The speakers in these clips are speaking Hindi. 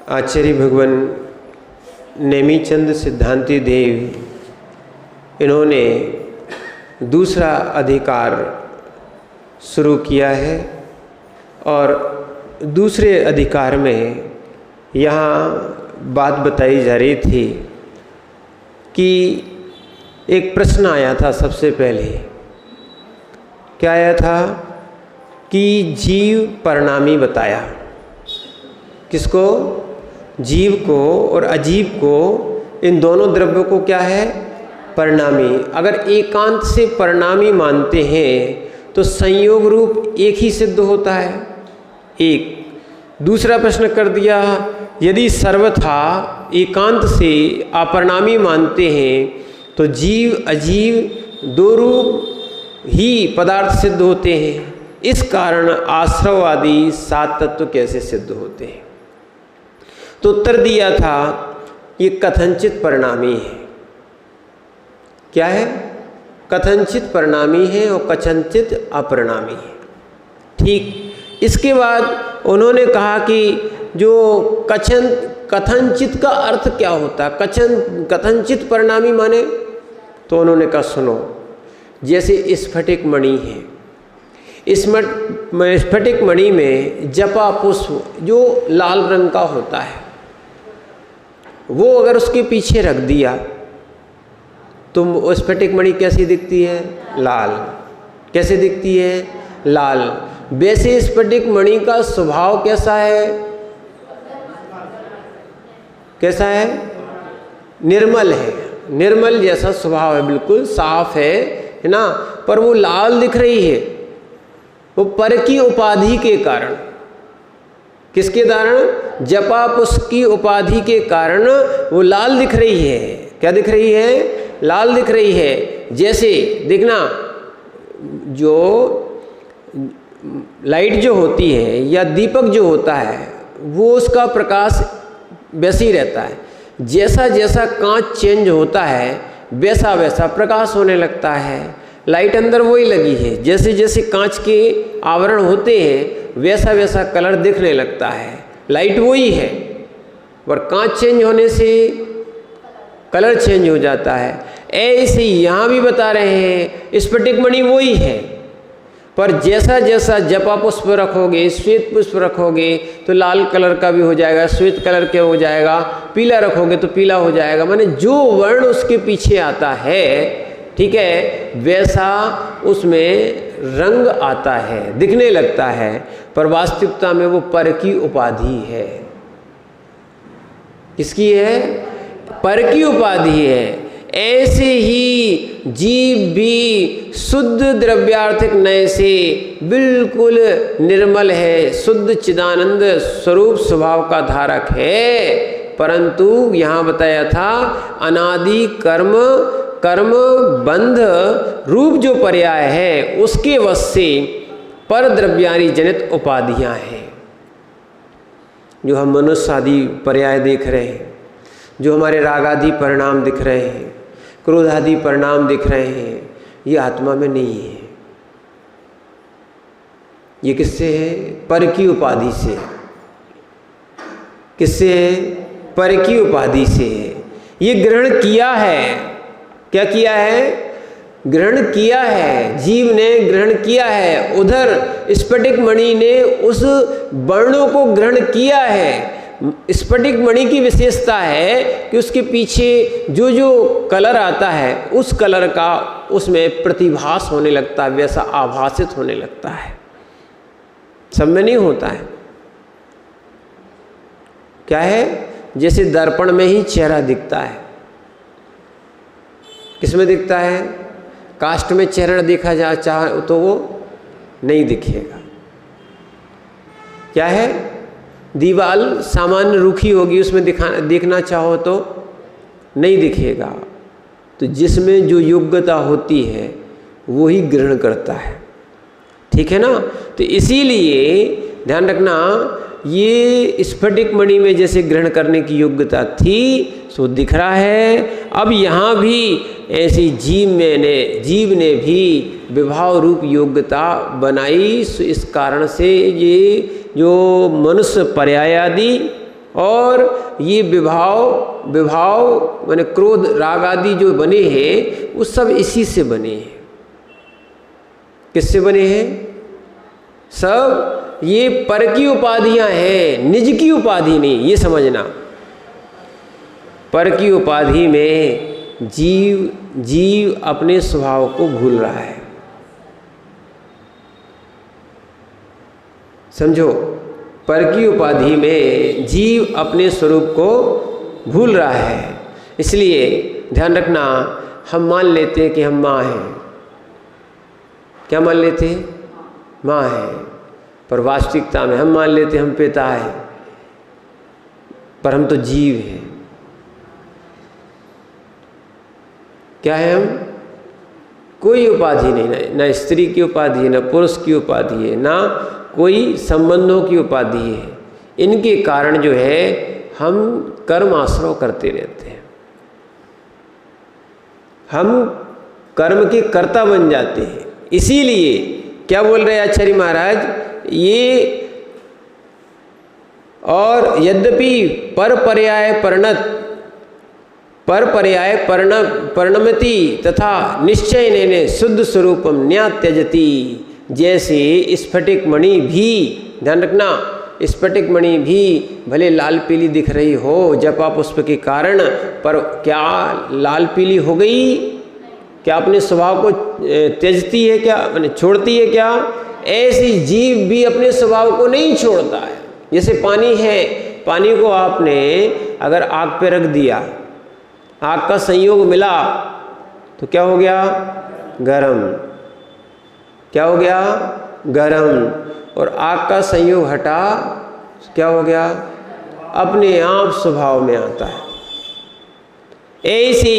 आचार्य भगवान नेमीचंद सिद्धांती देव, इन्होंने दूसरा अधिकार शुरू किया है और दूसरे अधिकार में यहाँ बात बताई जा रही थी कि एक प्रश्न आया था। सबसे पहले क्या आया था कि जीव परिणामी बताया। किसको? जीव को और अजीव को, इन दोनों द्रव्यों को क्या है? परिणामी। अगर एकांत से परिणामी मानते हैं तो संयोग रूप एक ही सिद्ध होता है। एक दूसरा प्रश्न कर दिया, यदि सर्वथा एकांत से अपरिणामी मानते हैं तो जीव अजीव दो रूप ही पदार्थ सिद्ध होते हैं। इस कारण आश्रववादी सात तत्व कैसे सिद्ध होते हैं? तो उत्तर दिया था ये कथनचित परिणामी है। क्या है? कथनचित परिणामी है और कथनचित अपरिणामी है। ठीक। इसके बाद उन्होंने कहा कि जो कथनचित का अर्थ क्या होता है? कथनचित परिणामी माने? तो उन्होंने कहा सुनो, जैसे स्फटिक मणि है, स्फटिक मणि में जपा पुष्प जो लाल रंग का होता है, वो अगर उसके पीछे रख दिया तो स्फटिक मणि कैसी दिखती है? लाल। कैसे दिखती है? लाल। वैसे स्फटिक मणि का स्वभाव कैसा है? कैसा है? निर्मल है। निर्मल जैसा स्वभाव है, बिल्कुल साफ है ना, पर वो लाल दिख रही है। वो पर की उपाधि के कारण। किसके कारण? जपा पुष्प की उपाधि के कारण वो लाल दिख रही है। क्या दिख रही है? लाल दिख रही है। जैसे देखना, जो लाइट जो होती है या दीपक जो होता है वो उसका प्रकाश वैसे ही रहता है। जैसा जैसा कांच चेंज होता है वैसा वैसा प्रकाश होने लगता है। लाइट अंदर वही लगी है, जैसे जैसे कांच के आवरण होते हैं वैसा वैसा कलर दिखने लगता है। लाइट वही है, पर कांच चेंज होने से कलर चेंज हो जाता है। ऐसे यहाँ भी बता रहे हैं, स्फटिक मणि वही है, पर जैसा जैसा जपा पुष्प रखोगे, श्वेत पुष्प रखोगे तो लाल कलर का भी हो जाएगा, श्वेत कलर के हो जाएगा, पीला रखोगे तो पीला हो जाएगा। माने जो वर्ण उसके पीछे आता है, ठीक है, वैसा उसमें रंग आता है, दिखने लगता है, पर वास्तविकता में वो पर की उपाधि है। किसकी है? पर की उपाधि है। ऐसे ही जीव भी शुद्ध द्रव्यार्थिक नय से बिल्कुल निर्मल है, शुद्ध चिदानंद स्वरूप स्वभाव का धारक है, परंतु यहाँ बताया था अनादि कर्म बंध रूप जो पर्याय है उसके वश से पर द्रव्यादि जनित उपाधियाँ हैं। जो हम मनुष्य आदि पर्याय देख रहे हैं, जो हमारे रागादि परिणाम दिख रहे हैं, क्रोधादि परिणाम दिख रहे हैं, ये आत्मा में नहीं है। ये किससे है? पर की उपाधि से। किससे है? पर की उपाधि से है। ये ग्रहण किया है। क्या किया है? ग्रहण किया है। जीव ने ग्रहण किया है। उधर स्फटिक मणि ने उस वर्णों को ग्रहण किया है। स्फटिक मणि की विशेषता है कि उसके पीछे जो जो कलर आता है उस कलर का उसमें प्रतिभास होने लगता है, वैसा आभासित होने लगता है। सब में नहीं होता है। क्या है? जैसे दर्पण में ही चेहरा दिखता है। किसमें दिखता है? काष्ठ में चेहरा देखा जा चाहे तो वो नहीं दिखेगा। क्या है? दीवाल सामान्य रूखी होगी, उसमें देखना चाहो तो नहीं दिखेगा। तो जिसमें जो योग्यता होती है वो ही ग्रहण करता है। ठीक है ना? तो इसीलिए ध्यान रखना, ये स्फटिक मणि में जैसे ग्रहण करने की योग्यता थी सो दिख रहा है। अब यहाँ भी ऐसी जीव ने भी विभाव रूप योग्यता बनाई। इस कारण से ये जो मनुष्य पर्यायादि और ये विभाव माने क्रोध राग आदि जो बने हैं वो सब इसी से बने हैं। किससे बने हैं? सब ये पर की उपाधियां हैं, निज की उपाधि नहीं, ये समझना। पर की उपाधि में जीव अपने स्वभाव को भूल रहा है। समझो, पर की उपाधि में जीव अपने स्वरूप को भूल रहा है। इसलिए ध्यान रखना, हम मान लेते हैं कि हम माँ हैं। क्या मान लेते हैं? माँ है। पर वास्तविकता में हम मान लेते हैं हम पिता है, पर हम तो जीव हैं। क्या है हम? कोई उपाधि नहीं, ना स्त्री की उपाधि है, ना पुरुष की उपाधि है, ना कोई संबंधों की उपाधि है। इनके कारण जो है हम कर्म आश्रव करते रहते हैं, हम कर्म के कर्ता बन जाते हैं। इसीलिए क्या बोल रहे हैं आचार्य महाराज, ये और यद्यपि पर पर्याय परिणमति तथा निश्चय ने शुद्ध स्वरूपम न्यात्यजति। जैसे स्फटिक मणि भी, ध्यान रखना, स्फटिक मणि भी भले लाल पीली दिख रही हो जपा पुष्प के कारण, पर क्या लाल पीली हो गई? क्या अपने स्वभाव को त्यजती है? क्या मैंने छोड़ती है? क्या ऐसी जीव भी अपने स्वभाव को नहीं छोड़ता है। जैसे पानी है, पानी को आपने अगर आग पे रख दिया, आग का संयोग मिला तो क्या हो गया? गरम। क्या हो गया? गरम। और आग का संयोग हटा, क्या हो गया? अपने आप स्वभाव में आता है। ऐसी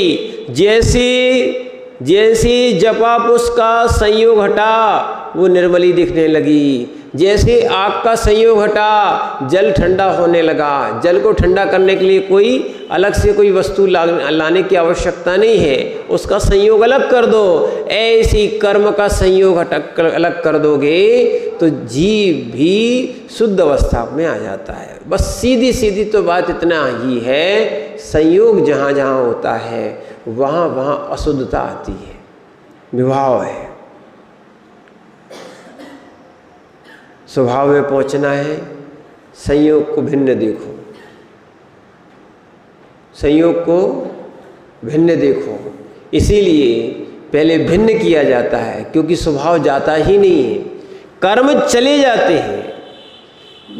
जैसी जपा पुष्प का संयोग हटा वो निर्मली दिखने लगी, जैसे आग का संयोग हटा जल ठंडा होने लगा। जल को ठंडा करने के लिए कोई अलग से कोई वस्तु लाने की आवश्यकता नहीं है, उसका संयोग अलग कर दो। ऐसी कर्म का संयोग अलग कर दोगे तो जीव भी शुद्ध अवस्था में आ जाता है। बस सीधी सीधी तो बात इतना ही है, संयोग जहाँ जहाँ होता है वहाँ वहाँ अशुद्धता आती है, विभाव है। स्वभाव में पहुंचना है, संयोग को भिन्न देखो, संयोग को भिन्न देखो। इसीलिए पहले भिन्न किया जाता है, क्योंकि स्वभाव जाता ही नहीं है, कर्म चले जाते हैं।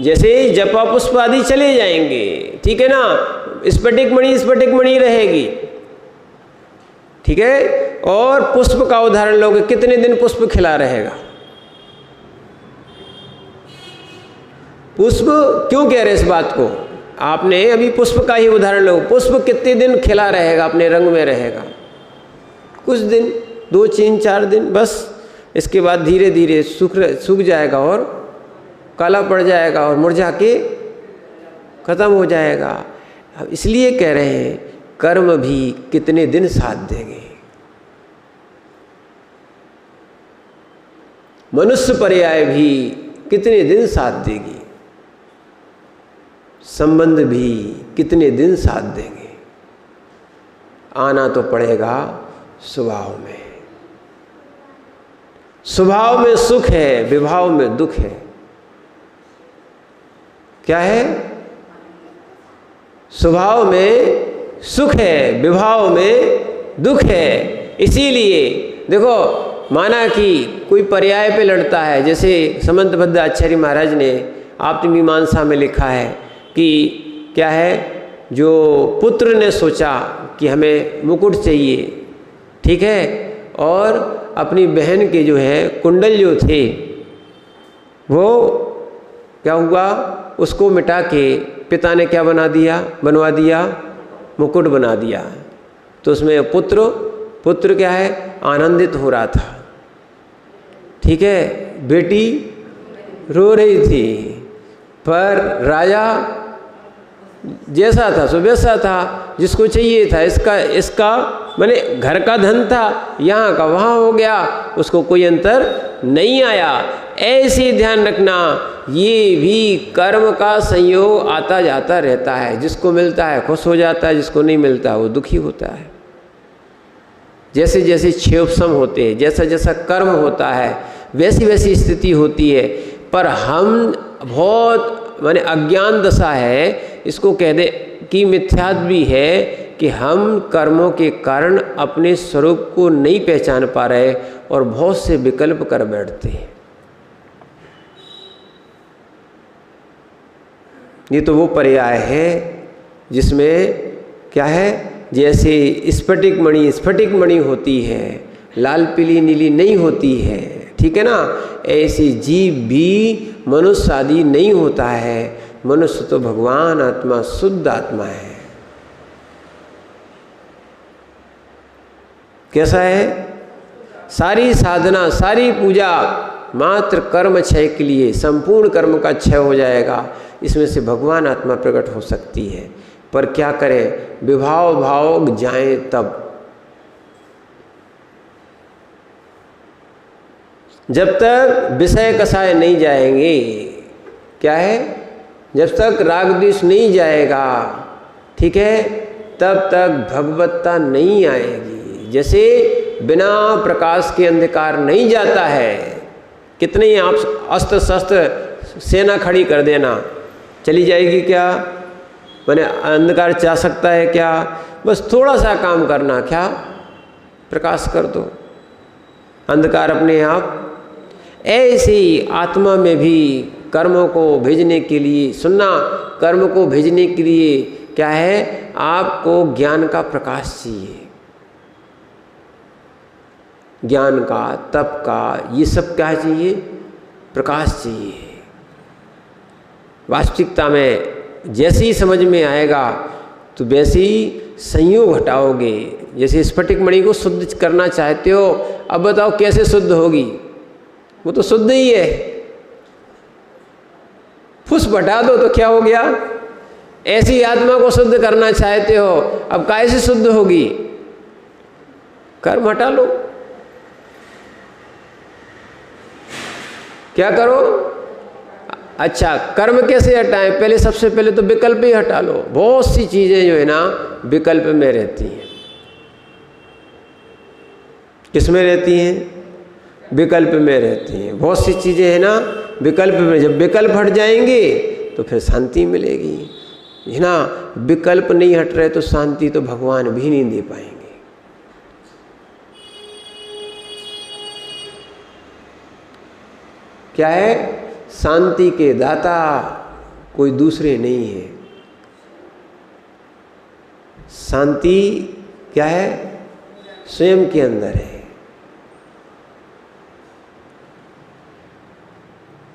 जैसे जपा पुष्प आदि चले जाएंगे, ठीक है ना, स्फटिक मणि रहेगी, ठीक है। और पुष्प का उदाहरण लोगे, कितने दिन पुष्प खिला रहेगा? पुष्प क्यों कह रहे इस बात को? आपने अभी पुष्प का ही उदाहरण लो, पुष्प कितने दिन खिला रहेगा, अपने रंग में रहेगा? कुछ दिन, 2, 3, 4 दिन बस। इसके बाद धीरे धीरे सूख जाएगा और काला पड़ जाएगा और मुरझा के खत्म हो जाएगा। अब इसलिए कह रहे हैं कर्म भी कितने दिन साथ देंगे। मनुष्य पर्याय भी कितने दिन साथ देगी, संबंध भी कितने दिन साथ देंगे। आना तो पड़ेगा स्वभाव में। स्वभाव में सुख है, विभाव में दुख है। क्या है? स्वभाव में सुख है, विभाव में दुख है। इसीलिए देखो, माना कि कोई पर्याय पे लड़ता है, जैसे समंतभद्र आचार्य महाराज ने आपने मीमांसा में लिखा है कि क्या है, जो पुत्र ने सोचा कि हमें मुकुट चाहिए, ठीक है, और अपनी बहन के जो है कुंडल जो थे वो क्या हुआ, उसको मिटा के पिता ने क्या बनवा दिया, मुकुट बना दिया। तो उसमें पुत्र क्या है, आनंदित हो रहा था, ठीक है, बेटी रो रही थी। पर राजा जैसा था सो वैसा था, जिसको चाहिए था इसका माने घर का धन था, यहाँ का वहाँ हो गया, उसको कोई अंतर नहीं आया। ऐसे ध्यान रखना, ये भी कर्म का संयोग आता जाता रहता है। जिसको मिलता है खुश हो जाता है, जिसको नहीं मिलता वो दुखी होता है। जैसे जैसे क्षेपसम होते हैं, जैसा जैसा कर्म होता है, वैसी वैसी स्थिति होती है। पर हम बहुत माने अज्ञान दशा है, इसको कह दे कि मिथ्यात्व भी है कि हम कर्मों के कारण अपने स्वरूप को नहीं पहचान पा रहे और बहुत से विकल्प कर बैठते हैं। ये तो वो पर्याय है जिसमें क्या है, जैसे स्फटिक मणि होती है, लाल पीली नीली नहीं होती है, ठीक है ना, ऐसे जीव भी मनुष्य आदि नहीं होता है। मनुष्य तो भगवान आत्मा, शुद्ध आत्मा है। कैसा है? सारी साधना, सारी पूजा मात्र कर्म क्षय के लिए, संपूर्ण कर्म का क्षय हो जाएगा, इसमें से भगवान आत्मा प्रकट हो सकती है। पर क्या करें, विभाव भाव जाए तब। जब तक विषय कसाय नहीं जाएंगे, क्या है, जब तक राग द्वेष नहीं जाएगा, ठीक है, तब तक भगवत्ता नहीं आएगी। जैसे बिना प्रकाश के अंधकार नहीं जाता है। कितने ही आप अस्त्र शस्त्र सेना खड़ी कर देना, चली जाएगी क्या? मैंने अंधकार जा सकता है क्या? बस थोड़ा सा काम करना, क्या प्रकाश कर दो, अंधकार अपने आप। ऐसे ही आत्मा में भी कर्मों को भेजने के लिए, सुनना, कर्म को भेजने के लिए क्या है, आपको ज्ञान का प्रकाश चाहिए। ज्ञान का, तप का, ये सब क्या चाहिए? प्रकाश चाहिए। वास्तविकता में जैसे ही समझ में आएगा तो वैसे ही संयोग हटाओगे। जैसे स्फटिक मणि को शुद्ध करना चाहते हो, अब बताओ कैसे शुद्ध होगी? वो तो शुद्ध ही है। फुस हटा दो तो क्या हो गया? ऐसी आत्मा को शुद्ध करना चाहते हो, अब कैसे शुद्ध होगी? कर्म हटा लो। क्या करो? अच्छा, कर्म कैसे हटाएं? पहले, सबसे पहले तो विकल्प ही हटा लो। बहुत सी चीजें जो है ना विकल्प में रहती हैं। किस में रहती हैं? विकल्प में रहती हैं। बहुत सी चीजें है ना विकल्प में। जब विकल्प हट जाएंगे तो फिर शांति मिलेगी, है ना। विकल्प नहीं हट रहे तो शांति तो भगवान भी नहीं दे पाएंगे। क्या है? शांति के दाता कोई दूसरे नहीं है। शांति क्या है? स्वयं के अंदर है।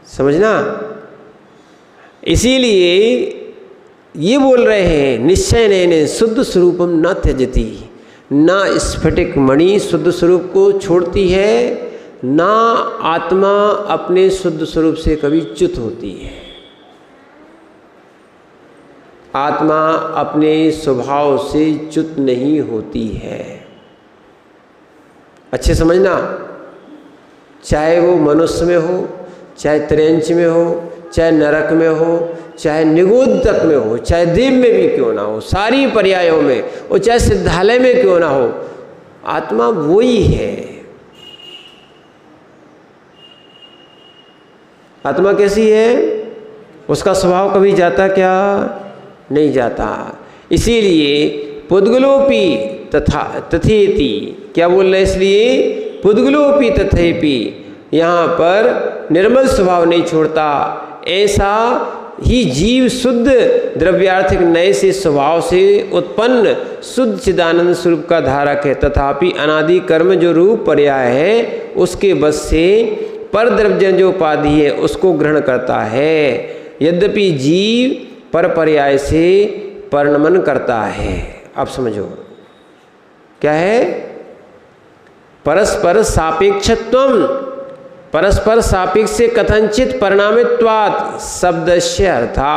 समझना। इसीलिए ये बोल रहे हैं, निश्चय नैने शुद्ध स्वरूपम न त्यजति, ना स्फटिक मणि शुद्ध स्वरूप को छोड़ती है, ना आत्मा अपने शुद्ध स्वरूप से कभी च्युत होती है। आत्मा अपने स्वभाव से च्युत नहीं होती है। अच्छे समझना। चाहे वो मनुष्य में हो, चाहे त्रेंच में हो, चाहे नरक में हो, चाहे निगोदक में हो, चाहे देव में भी क्यों ना हो, सारी पर्यायों में, और चाहे सिद्धालय में क्यों ना हो, आत्मा वही है। आत्मा कैसी है? उसका स्वभाव कभी जाता क्या? नहीं जाता। इसीलिए पुद्गलोपि तथा तथेति, क्या बोल रहे? इसलिए पुद्गलोपि तथेपि, यहाँ पर निर्मल स्वभाव नहीं छोड़ता। ऐसा ही जीव शुद्ध द्रव्यार्थिक नए से स्वभाव से उत्पन्न शुद्ध चिदानंद स्वरूप का धारक है। तथापि अनादि कर्म जो रूप पर्याय है, उसके बस से पर द्रव्य जो उपाधि है उसको ग्रहण करता है। यद्यपि जीव पर पर्याय से परिणमन करता है। अब समझो क्या है? परस्पर सापेक्षत्वम, परस्पर सापेक्ष से कथनचित परिणामित्वात् शब्दस्य अर्था।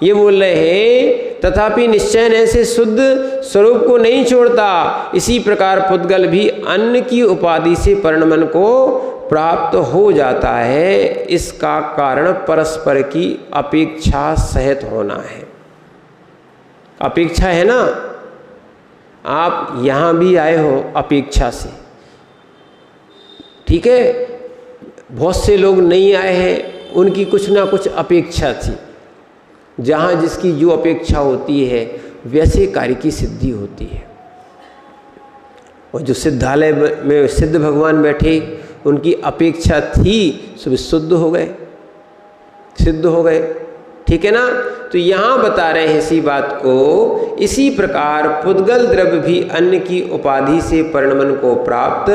ये बोल रहे हैं, तथापि निश्चय ऐसे शुद्ध स्वरूप को नहीं छोड़ता। इसी प्रकार पुद्गल भी अन्न की उपाधि से परिणमन को प्राप्त हो जाता है, इसका कारण परस्पर की अपेक्षा सहित होना है। अपेक्षा है ना, आप यहाँ भी आए हो अपेक्षा से, ठीक है। बहुत से लोग नहीं आए हैं, उनकी कुछ ना कुछ अपेक्षा थी। जहाँ जिसकी जो अपेक्षा होती है वैसे कार्य की सिद्धि होती है। और जो सिद्धालय में सिद्ध भगवान बैठे, उनकी अपेक्षा थी, सब शुद्ध हो गए, सिद्ध हो गए, ठीक है ना। तो यहाँ बता रहे हैं इसी बात को। इसी प्रकार पुद्गल द्रव्य भी अन्य की उपाधि से परिणमन को प्राप्त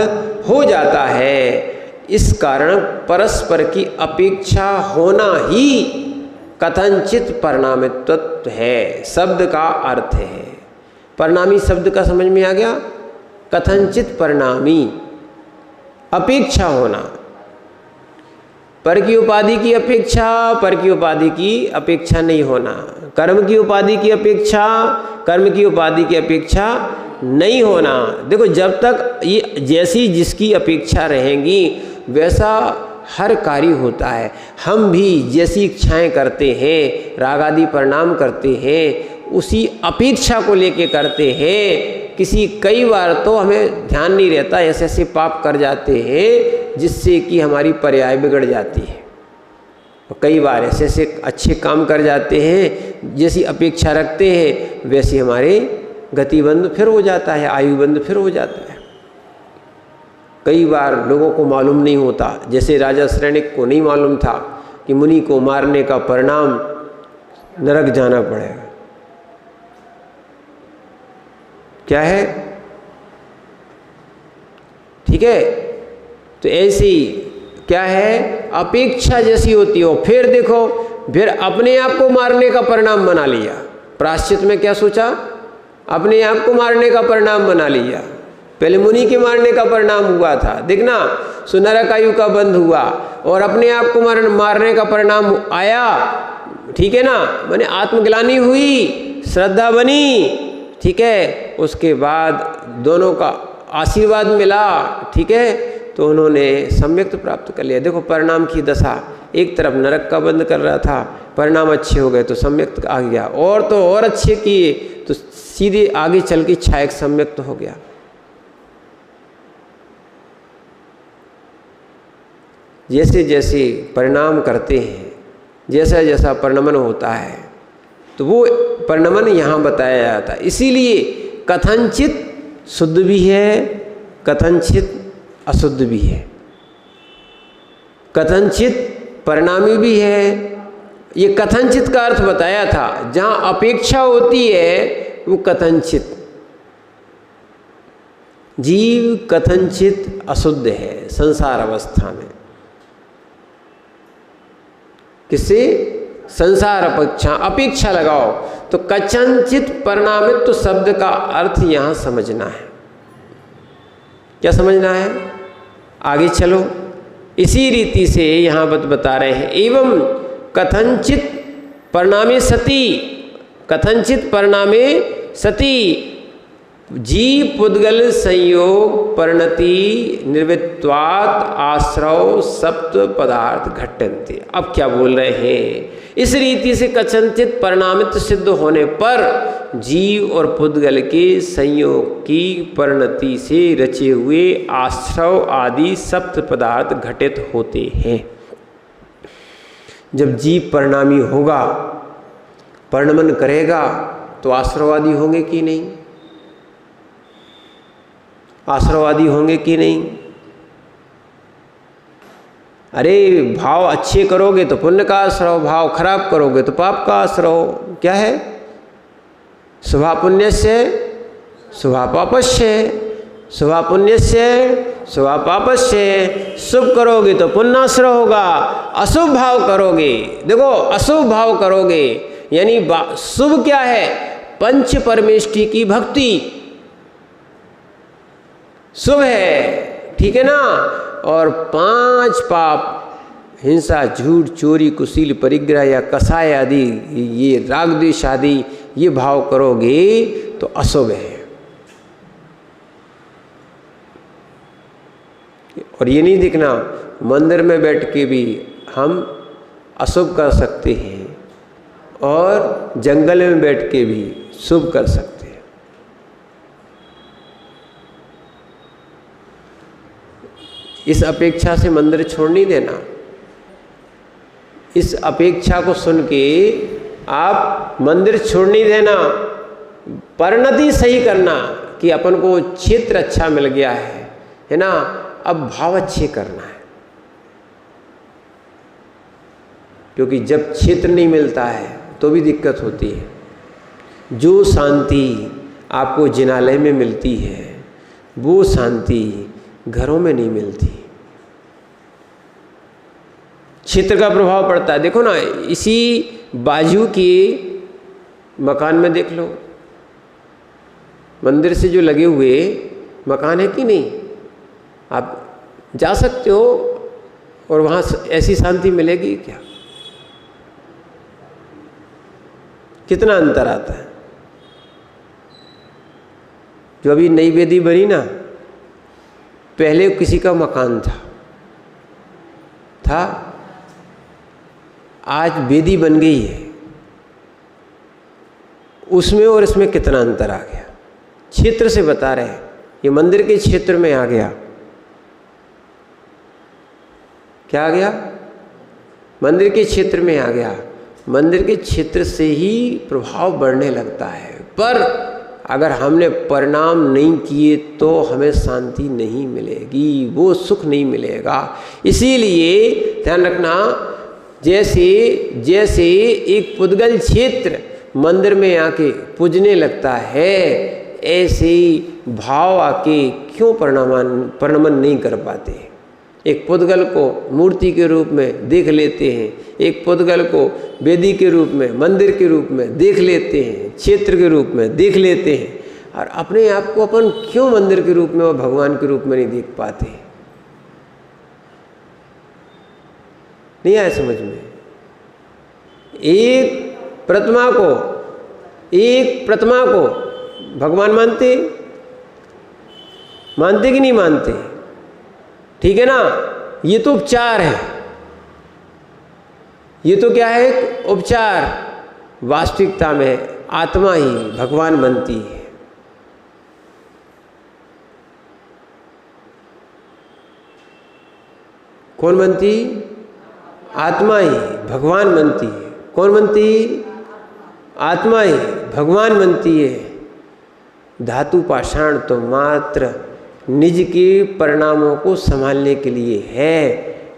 हो जाता है। इस कारण परस्पर की अपेक्षा होना ही कथनचित परिणामित्व है, शब्द का अर्थ है। परिणामी शब्द का समझ में आ गया। कथनचित परिणामी, अपेक्षा होना, पर की उपाधि की अपेक्षा, पर की उपाधि की अपेक्षा नहीं होना, कर्म की उपाधि की अपेक्षा, कर्म की उपाधि की अपेक्षा नहीं होना। देखो, जब तक ये जैसी जिसकी अपेक्षा रहेंगी वैसा हर कार्य होता है। हम भी जैसी इच्छाएं करते हैं, राग आदि परिणाम करते हैं, उसी अपेक्षा को लेके करते हैं। कई बार तो हमें ध्यान नहीं रहता, ऐसे ऐसे पाप कर जाते हैं जिससे कि हमारी पर्याय बिगड़ जाती है। और कई बार ऐसे ऐसे अच्छे काम कर जाते हैं, जैसी अपेक्षा रखते हैं वैसे हमारे गतिबंध फिर हो जाता है, आयुबंध फिर हो जाता है। कई बार लोगों को मालूम नहीं होता, जैसे राजा श्रेणिक को नहीं मालूम था कि मुनि को मारने का परिणाम नरक जाना पड़ेगा। क्या है, ठीक है। तो ऐसी क्या है, अपेक्षा जैसी होती हो। फिर देखो, फिर अपने आप को मारने का परिणाम बना लिया। प्रायश्चित में क्या सोचा, अपने आप को मारने का परिणाम बना लिया। पहले मुनि के मारने का परिणाम हुआ था, देखना, सुनरक आयु का बंध हुआ और अपने आप को मारने का परिणाम आया, ठीक है ना। माने आत्मग्लानि हुई, श्रद्धा बनी, ठीक है। उसके बाद दोनों का आशीर्वाद मिला, ठीक है, तो उन्होंने सम्यक्त प्राप्त कर लिया। देखो परिणाम की दशा, एक तरफ नरक का बंद कर रहा था, परिणाम अच्छे हो गए तो सम्यक्त आ गया, और तो और अच्छे किए तो सीधे आगे चल के छायक सम्यक्त हो गया। जैसे जैसे परिणाम करते हैं, जैसा जैसा परिणमन होता है, तो वो परिणमन यहाँ बताया जाता है। इसीलिए कथनचित शुद्ध भी है, कथनचित अशुद्ध भी है, कथनचित परिणामी भी है। ये कथनचित का अर्थ बताया था, जहाँ अपेक्षा होती है वो कथनचित। जीव कथनचित अशुद्ध है संसार अवस्था में। किससे? संसार अपेक्षा लगाओ तो कथनचित परिणामित्व शब्द का अर्थ यहाँ समझना है। क्या समझना है? आगे चलो, इसी रीति से यहाँ बता रहे हैं। एवं कथनचित परिणामे सती, कथनचित परिणामे सती जीव पुद्गल संयोग परिणति निर्वित्वात् आश्रव सप्त पदार्थ घटन्ते। अब क्या बोल रहे हैं? इस रीति से कथनचित परिणामित सिद्ध होने पर जीव और पुद्गल के संयोग की परिणति से रचे हुए आश्रव आदि सप्त पदार्थ घटित होते हैं। जब जीव परिणामी होगा, परिणमन करेगा, तो आश्रव आदि होंगे कि नहीं? आश्रव आदि होंगे कि नहीं? अरे भाव अच्छे करोगे तो पुण्य का आश्रव, भाव खराब करोगे तो पाप का आश्रव। क्या है? शुभा पुण्यस्य शुभा पापस्य, शुभा पुण्यस्य शुभा पापस्य। शुभ करोगे तो पुण्याश्रव होगा, अशुभ भाव करोगे, देखो अशुभ भाव करोगे यानी शुभ क्या है? पंच परमेष्टि की भक्ति शुभ है, ठीक है ना। और 5 पाप, हिंसा, झूठ, चोरी, कुशील, परिग्रह या कसाय आदि, ये राग द्वेष आदि ये भाव करोगे तो अशुभ है। और ये नहीं देखना मंदिर में बैठ के भी हम अशुभ कर सकते हैं और जंगल में बैठ के भी शुभ कर सकते हैं। इस अपेक्षा से मंदिर छोड़ नहीं देना। इस अपेक्षा को सुन के आप मंदिर छोड़ नहीं देना, परिणति सही करना कि अपन को क्षेत्र अच्छा मिल गया है ना, अब भाव अच्छे करना है। क्योंकि जब क्षेत्र नहीं मिलता है तो भी दिक्कत होती है। जो शांति आपको जिनालय में मिलती है वो शांति घरों में नहीं मिलती। क्षेत्र का प्रभाव पड़ता है। देखो ना, इसी बाजू के मकान में देख लो, मंदिर से जो लगे हुए मकान है कि नहीं, आप जा सकते हो और वहाँ ऐसी शांति मिलेगी क्या? कितना अंतर आता है। जो अभी नई वेदी बनी ना, पहले किसी का मकान था, आज वेदी बन गई है, उसमें और इसमें कितना अंतर आ गया। क्षेत्र से बता रहे हैं, ये मंदिर के क्षेत्र में आ गया। क्या आ गया? मंदिर के क्षेत्र में आ गया। मंदिर के क्षेत्र से ही प्रभाव बढ़ने लगता है। पर अगर हमने परिणाम नहीं किए तो हमें शांति नहीं मिलेगी, वो सुख नहीं मिलेगा। इसीलिए ध्यान रखना, जैसे जैसे एक पुद्गल क्षेत्र मंदिर में आके पूजने लगता है, ऐसे भाव आके क्यों परिणमन नहीं कर पाते। एक पुद्गल को मूर्ति के रूप में देख लेते हैं, एक पुद्गल को वेदी के रूप में, मंदिर के रूप में देख लेते हैं, क्षेत्र के रूप में देख लेते हैं, और अपने आप को अपन क्यों मंदिर के रूप में और भगवान के रूप में नहीं देख पाते। नहीं आया समझ में? एक प्रतिमा को भगवान मानते कि नहीं मानते? ठीक है ना, ये तो उपचार है। ये तो क्या है? उपचार। वास्तविकता में आत्मा ही भगवान बनती है। कौन बनती? आत्मा ही भगवान बनती है। कौन बनती? आत्मा ही भगवान बनती है। धातु पाषाण तो मात्र निज के परिणामों को संभालने के लिए है।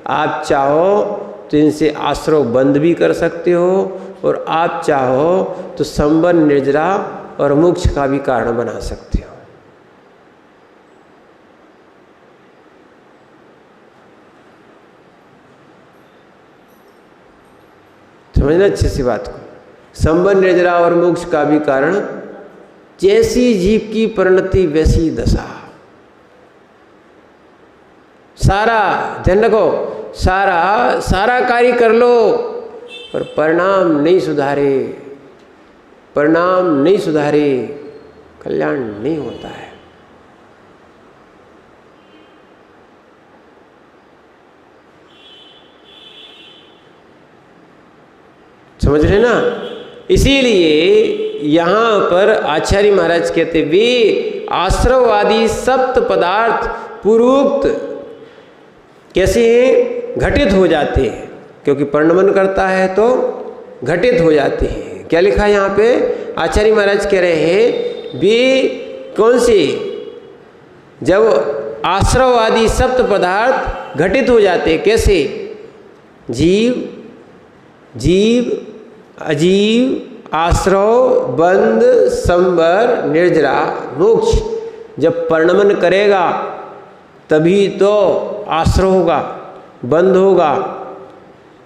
आप चाहो तो इनसे आश्रव बंद भी कर सकते हो, और आप चाहो तो संबर, निर्जरा और मोक्ष का भी कारण बना सकते हो। समझना अच्छे से बात को। संबर, निर्जरा और मोक्ष का भी कारण, जैसी जीव की परिणति वैसी दशा। सारा ध्यान रखो, सारा कार्य कर लो, पर परिणाम नहीं सुधारे, कल्याण नहीं होता है। समझ रहे ना? इसीलिए यहाँ पर आचार्य महाराज कहते, वे आश्रववादी सप्त पदार्थ पूर्वोक्त कैसे हैं? घटित हो जाते हैं। क्योंकि परिणमन करता है तो घटित हो जाते हैं। क्या लिखा है यहाँ पे? आचार्य महाराज कह रहे हैं, वे कौन से? जब आश्रववादी सप्त पदार्थ घटित हो जाते हैं। कैसे? जीव, अजीव, आश्रव, बंध, संबर, निर्जरा, मोक्ष जब परिणमन करेगा तभी तो आश्रव होगा, बंध होगा।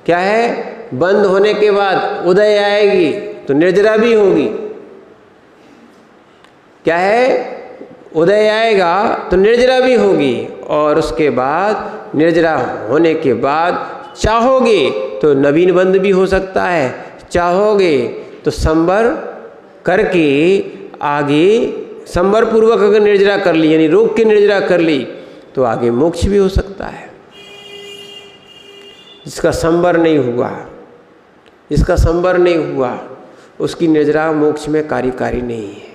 क्या है? बंध होने के बाद उदय आएगी तो निर्जरा भी होगी। क्या है? उदय आएगा तो निर्जरा भी होगी, और उसके बाद निर्जरा होने के बाद चाहोगे तो नवीन बंध भी हो सकता है, चाहोगे तो संबर करके आगे संबर पूर्वक अगर निर्जरा कर ली, यानी रोक के निर्जरा कर ली, तो आगे मोक्ष भी हो सकता है। जिसका संवर नहीं हुआ, जिसका संवर नहीं हुआ, उसकी निर्जरा मोक्ष में कार्यकारी नहीं है।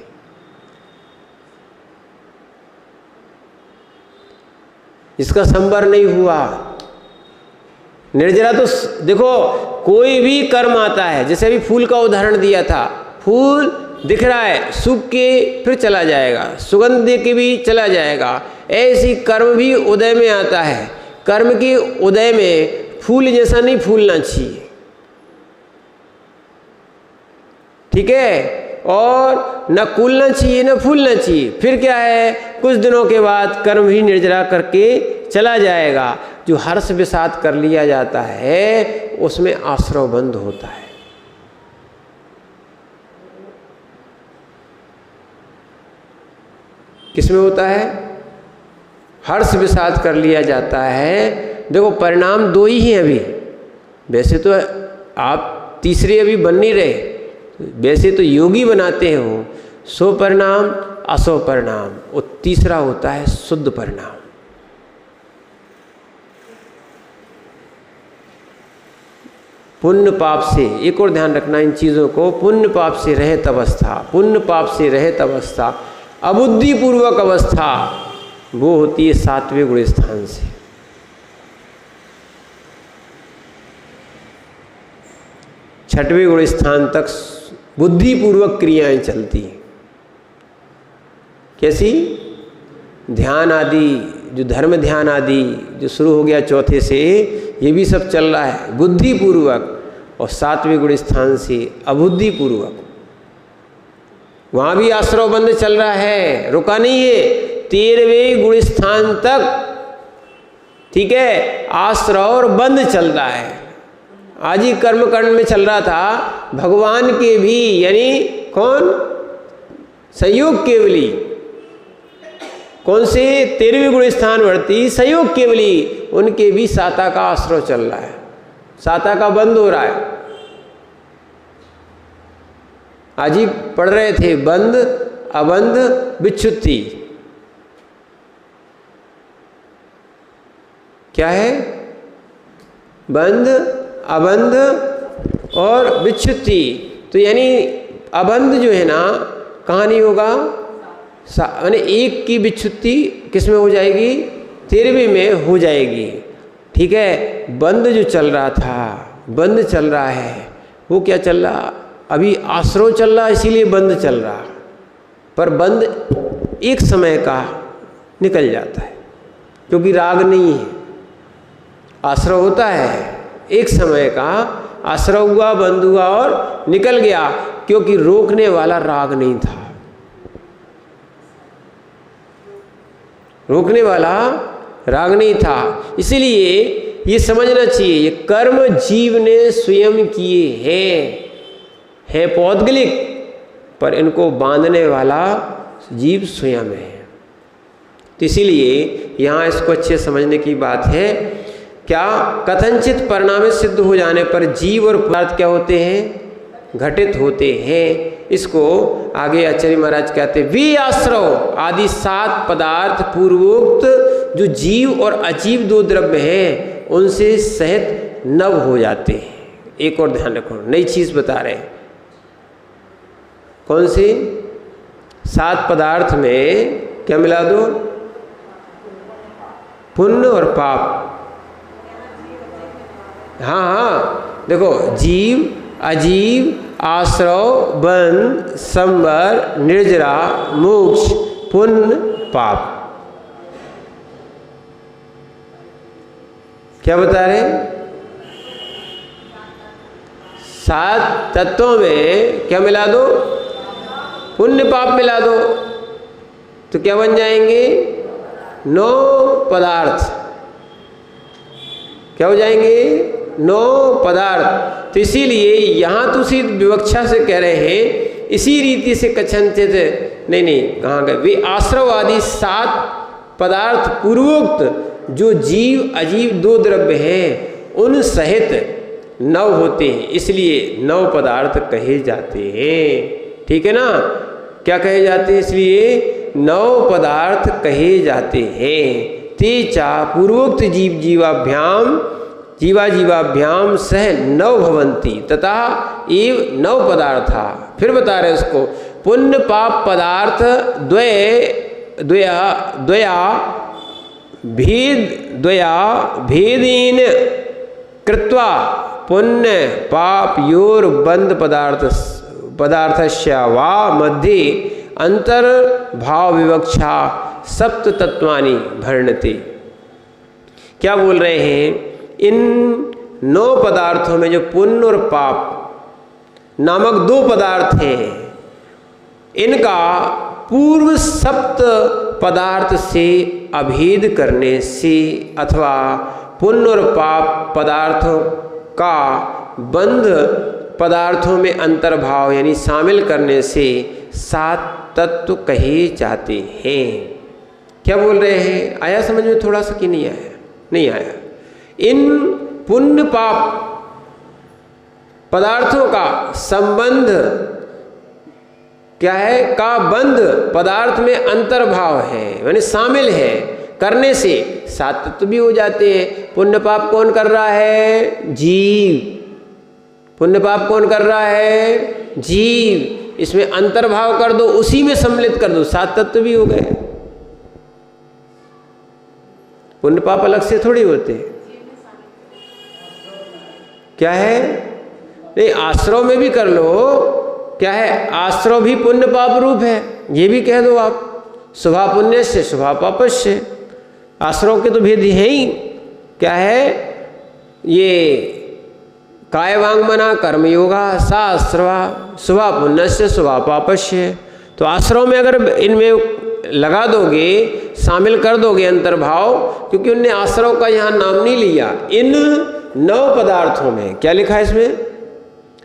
जिसका संवर नहीं हुआ, निर्जरा तो देखो कोई भी कर्म आता है, जैसे अभी फूल का उदाहरण दिया था, फूल दिख रहा है, सूख के फिर चला जाएगा, सुगंध दे के भी चला जाएगा। ऐसी कर्म भी उदय में आता है। कर्म के उदय में फूल जैसा नहीं फूलना चाहिए, ठीक है, और न कूलना चाहिए न फूलना चाहिए। फिर क्या है, कुछ दिनों के बाद कर्म ही निर्जरा करके चला जाएगा। जो हर्ष विषाद कर लिया जाता है उसमें आश्रव बंध होता है। किसमें होता है? हर्ष विषाद कर लिया जाता है। देखो परिणाम दो ही हैं अभी, वैसे तो आप तीसरे अभी बन नहीं रहे, वैसे तो योगी बनाते हैं वो सो परिणाम असो परिणाम, और तीसरा होता है शुद्ध परिणाम। पुण्य पाप से, एक और ध्यान रखना इन चीज़ों को, पुण्य पाप से रहित अवस्था, पुण्य पाप से रहित अवस्था, अबुद्धिपूर्वक अवस्था, वो होती है सात्विक गुण स्थान से। छठवें गुण स्थान तक बुद्धिपूर्वक क्रियाएं चलती हैं। कैसी? ध्यान आदि, जो धर्म ध्यान आदि जो शुरू हो गया चौथे से, ये भी सब चल रहा है बुद्धिपूर्वक, और सातवें गुण स्थान से अबुद्धिपूर्वक। वहाँ भी आश्रव बंद चल रहा है, रुका नहीं है। 13वें गुण स्थान तक, ठीक है, आश्रव और बंद चल रहा है। आज ही कर्मकांड में चल रहा था, भगवान के भी, यानी कौन? संयोग केवली। कौन से? 13वें गुण स्थान वर्ती संयोग केवली, उनके भी साता का आश्रव चल रहा है, साता का बंद हो रहा है। आज ही पढ़ रहे थे, बंद अबंध विच्छुत्ति। क्या है? बंध अबंध और विच्छुत्ति। तो यानी अबंध जो है ना, कहाँ नहीं होगा, यानी एक की विच्छुत्ति किस में हो जाएगी? 13वें में हो जाएगी, ठीक है। बंद जो चल रहा था, बंद चल रहा है, वो क्या चल रहा? अभी आश्रव चल रहा, इसीलिए बंद चल रहा। पर बंद एक समय का निकल जाता है, क्योंकि राग नहीं है। आश्रव होता है एक समय का, आश्रव हुआ, बंद हुआ और निकल गया, क्योंकि रोकने वाला राग नहीं था। रोकने वाला राग नहीं था। इसीलिए ये समझना चाहिए, ये कर्म जीव ने स्वयं किए हैं, है पौद्गलिक, पर इनको बांधने वाला जीव स्वयं है। तो इसीलिए यहाँ इसको अच्छे समझने की बात है। क्या? कथनचित परिणाम सिद्ध हो जाने पर जीव और पदार्थ क्या होते हैं? घटित होते हैं। इसको आगे आचार्य महाराज कहते हैं, वे आश्रव आदि 7 पदार्थ पूर्वोक्त जो जीव और अजीव 2 द्रव्य हैं, उनसे सहित नव हो जाते हैं। एक और ध्यान रखो, नई चीज बता रहे हैं। कौन सी? 7 पदार्थ में क्या मिला दो? पुण्य और पाप। हाँ हाँ, देखो, जीव अजीव, आश्रव, बंध, संवर, निर्जरा, मोक्ष, पुण्य, पाप। क्या बता रहे? 7 तत्वों में क्या मिला दो? पुण्य पाप मिला दो, तो क्या बन जाएंगे? 9 पदार्थ। क्या हो जाएंगे? 9 पदार्थ। तो इसीलिए यहाँ तो उसी विवक्षा से कह रहे हैं, इसी रीति से कथनचित, नहीं कहाँ गए? वे आश्रव आदि 7 पदार्थ पूर्वोक्त जो जीव अजीव 2 द्रव्य हैं, उन सहित 9 होते हैं, इसलिए 9 पदार्थ कहे जाते हैं। ठीक है ना? क्या कहे जाते हैं? इसलिए 9 पदार्थ कहे जाते हैं। ते चा पूर्वोक्त जीवाभ्याम सह नव भवंती तथा एव नव पदार्था। फिर बता रहे उसको, पुण्य पाप पदार्थ द्वया भेदेन कृत्वा पुण्य पाप योर बंध पदार्थस्य वा मध्ये अंतर्भाव विवक्षा सप्त तत्वानि भरणते। क्या बोल रहे हैं, इन 9 पदार्थों में जो पुण्य और पाप नामक 2 पदार्थ हैं, इनका पूर्व सप्त पदार्थ से अभेद करने से अथवा पुण्य और पाप पदार्थों का बंध पदार्थों में अंतर्भाव यानी शामिल करने से 7 तत्व कहे जाते हैं। क्या बोल रहे हैं, आया समझ में थोड़ा सा कि नहीं आया? नहीं आया। इन पुण्य पाप पदार्थों का संबंध क्या है, का बंध पदार्थ में अंतर्भाव है यानी शामिल है करने से 7 तत्व भी हो जाते हैं। पुण्य पाप कौन कर रहा है? जीव। पुण्य पाप कौन कर रहा है? जीव। इसमें अंतर्भाव कर दो, उसी में सम्मिलित कर दो, 7 तत्व भी हो गए। पुण्य पाप अलग से थोड़ी होते हैं। क्या है? नहीं, आश्रव में भी कर लो। क्या है? आश्रव भी पुण्य पाप रूप है, ये भी कह दो आप। स्वभाव पुण्य से स्वभाव पापस्य, आश्रव के तो भेद है ही। क्या है? ये काय वांग मना कर्म योगा सा आश्रवा स्वभाव पुण्य से स्वभाव पापस्य। तो आश्रव में अगर इनमें लगा दोगे, शामिल कर दोगे अंतर्भाव, क्योंकि उनने आश्रव का यहाँ नाम नहीं लिया। इन 9 पदार्थों में, क्या लिखा है इसमें?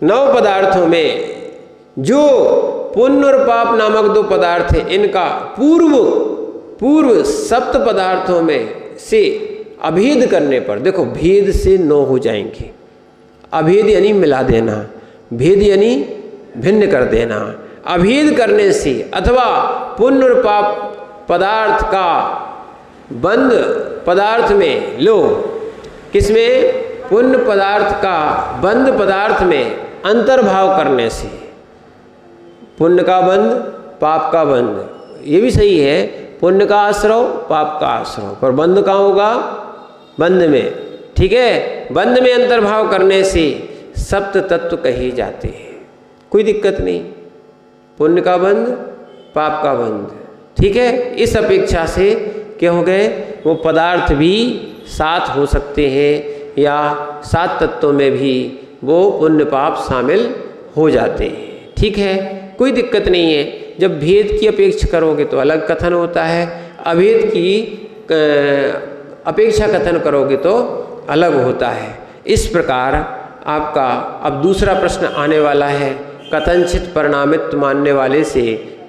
9 पदार्थों में जो पुण्य और पाप नामक 2 पदार्थ हैं, इनका पूर्व सप्त पदार्थों में से अभेद करने पर, देखो भेद से 9 हो जाएंगे। अभेद यानी मिला देना, भेद यानी भिन्न कर देना। अभेद करने से अथवा पुण्य और पाप पदार्थ का बंध पदार्थ में लो, किसमें? पुण्य पदार्थ का बंध पदार्थ में अंतर्भाव करने से। पुण्य का बंध, पाप का बंध, ये भी सही है। पुण्य का आश्रव, पाप का आश्रव, पर बंध कहाँ होगा? बंध में। ठीक है, बंध में अंतर्भाव करने से सप्त तत्व कहे जाते हैं। कोई दिक्कत नहीं। पुण्य का बंध, पाप का बंध, ठीक है। इस अपेक्षा से क्या हो गए, वो पदार्थ भी 7 हो सकते हैं या 7 तत्वों में भी वो पुण्य पाप शामिल हो जाते हैं। ठीक है, कोई दिक्कत नहीं है। जब भेद की अपेक्षा करोगे तो अलग कथन होता है, अभेद की अपेक्षा कथन करोगे तो अलग होता है। इस प्रकार आपका अब दूसरा प्रश्न आने वाला है, कथनचित परिणामित मानने वाले से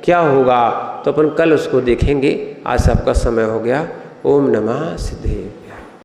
क्या होगा, तो अपन कल उसको देखेंगे। आज सबका समय हो गया। ओम नमः सिद्धेभ्यः।